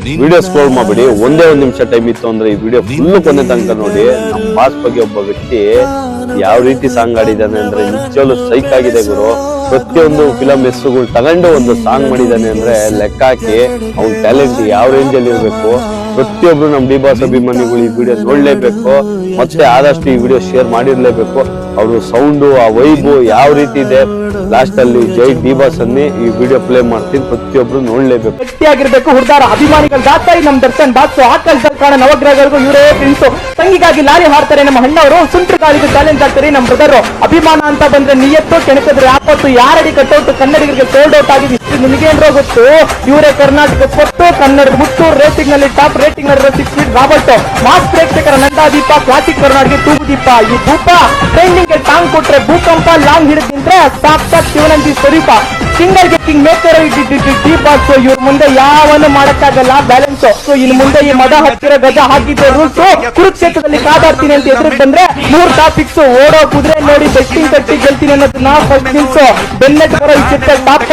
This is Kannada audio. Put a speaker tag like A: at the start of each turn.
A: ವಿಡಿಯೋ ಸ್ಕ್ರೋಲ್ ಮಾಡ್ಬಿಡಿ. ಒಂದೇ ಒಂದ್ ನಿಮಿಷ ಟೈಮ್ ಇತ್ತು ಅಂದ್ರೆ ಈ ವಿಡಿಯೋ ಫುಲ್ ಕೊನೆ ತನಕ ನೋಡಿ. ನಮ್ಮ ಬಾಸ್ ಬಗ್ಗೆ ಒಬ್ಬ ವ್ಯಕ್ತಿ ಯಾವ ರೀತಿ ಸಾಂಗ್ ಆಡಿದಾನೆ ಅಂದ್ರೆ ನಿಜವಾಗ್ಲೂ ಸೈಕ್ ಆಗಿದೆ ಗುರು. ಪ್ರತಿಯೊಂದು ಫಿಲಂ ಹೆಸರುಗಳು ತಗೊಂಡು ಒಂದು ಸಾಂಗ್ ಮಾಡಿದಾನೆ ಅಂದ್ರೆ ಲೆಕ್ಕ ಹಾಕಿ ಅವ್ನ ಟ್ಯಾಲೆಂಟ್ ಯಾವ ರೇಂಜ್ ಅಲ್ಲಿ ಇರ್ಬೇಕು. ಪ್ರತಿಯೊಬ್ರು ನಮ್ ಡಿ ಬಾಸ್ ಅಭಿಮಾನಿಗಳು ಈ ವಿಡಿಯೋ ನೋಡ್ಲೇಬೇಕು, ಮತ್ತೆ ಆದಷ್ಟು ಈ ವಿಡಿಯೋ ಶೇರ್ ಮಾಡಿರ್ಲೇಬೇಕು. ಅವರು ಸೌಂಡು ಆ ವೈಬು ಯಾವ ರೀತಿ ಇದೆ. ಲಾಸ್ಟ್ ಅಲ್ಲಿ ಜೈ ಡಿ ಬಾಸ್ ಅನ್ನಿ ಈ ವಿಡಿಯೋ ಪ್ಲೇ ಮಾಡ್ತೀನಿ, ಪ್ರತಿಯೊಬ್ರು ನೋಡ್ಲೇಬೇಕು.
B: ಗಟ್ಟಿಯಾಗಿರ್ಬೇಕು ಹುಡ್ದಾರ ಅಭಿಮಾನಿಗಳು ದಾತಾಯಿ ನಮ್ ದರ್ಶನ್ ಬಾಕ್ಸು ಆಕಾಶದಲ್ಲಿ ಕಾಣ ನವಗ್ರಹಗಳಿಗೂ ಇವರೇ ಫ್ರೆಂಡ್ಸು. ತಂಗಿಗಾಗಿ ಲಾರಿ ಹಾಡ್ತಾರೆ ನಮ್ಮ ಅಣ್ಣವರು, ಸುಂಟ್ರ ಗಾಳಿಗೆ ಚಾಲೆಂಜ್ ಆಗ್ತಾರೆ ನಮ್ಮ ಬ್ರದರ್. ಅಭಿಮಾನ ಅಂತ ಬಂದ್ರೆ ನಿಯತ್ತು ಕೆಣಕಿದ್ರೆ ಆಪತ್ತು, ಯಾರಡಿ ಕಟ್ಟೌಟ್ ಕನ್ನಡಿಗರಿಗೆ ಸೋಲ್ಡ್ ಔಟ್ ಆಗಿದೆ ನಿಮಗೇನ್ರೋ ಗೊತ್ತು. ಇವರೇ ಕರ್ನಾಟಕ ಕೊಟ್ಟು ಕನ್ನಡ ಮುಟ್ಟು, ರೇಟಿಂಗ್ ನಲ್ಲಿ ಟಾಪ್, ರೇಟಿಂಗ್ ನಲ್ಲಿ 6 ಫೀಟ್ ರಾಬರ್ಟ್, ಮಾಸ್ ಪ್ರೇಕ್ಷಕರ ನಂದಾದೀಪ, ಕ್ಲಾಸಿಕ್ ಕರ್ನಾಟಕ ತೂಗುದೀಪ. ಈ ಭೂಪ ಟ್ರೆಂಡಿಂಗ್ ಗೆ ಟಾಂಗ್ ಕೊಟ್ರೆ ಭೂಕಂಪ, ಲಾಂಗ್ ಹಿಡಿದ್ರೆ ಸಾಕ್ಷಾತ್ ಶಿವನಂದಿ ಸ್ವರೂಪ. ಸಿಂಗಲ್ ಗೆ ಕಿಂಗ್ ಮೇಕರ್ ಡಿ ಬಾಸ್. ಇವ್ರ ಮುಂದೆ ಯಾವನ್ನು ಮಾಡಕ್ಕಾಗಲ್ಲ ಬ್ಯಾಲೆನ್ಸ್. ಇನ್ನು ಮುಂದೆ ಈ ಮದ ಹತ್ತಿರ ಗಜ ಹಾಕಿದ್ದೆ ರೂಲ್ಸ್. ಕುರುಕ್ಷೇತ್ರದಲ್ಲಿ ಕಾದಾಡ್ತೀನಿ ಅಂತ ಎದುರು ಬಂದ್ರೆ 3 ಟಾಪಿಕ್ಸ್. ಓಡೋ ಕುದುರೆ ನೋಡಿ ಬೆಟ್ಟಿಂಗ್ ಕಟ್ಟಿ ಗೆಲ್ತೀನಿ ಅನ್ನೋದನ್ನ ಫಸ್ಟ್ ನಿಲ್ಸು. ಬೆನ್ನೆಟ್ ಬರೋ ಈ ಚಿತ್ರ ಟಾಪ್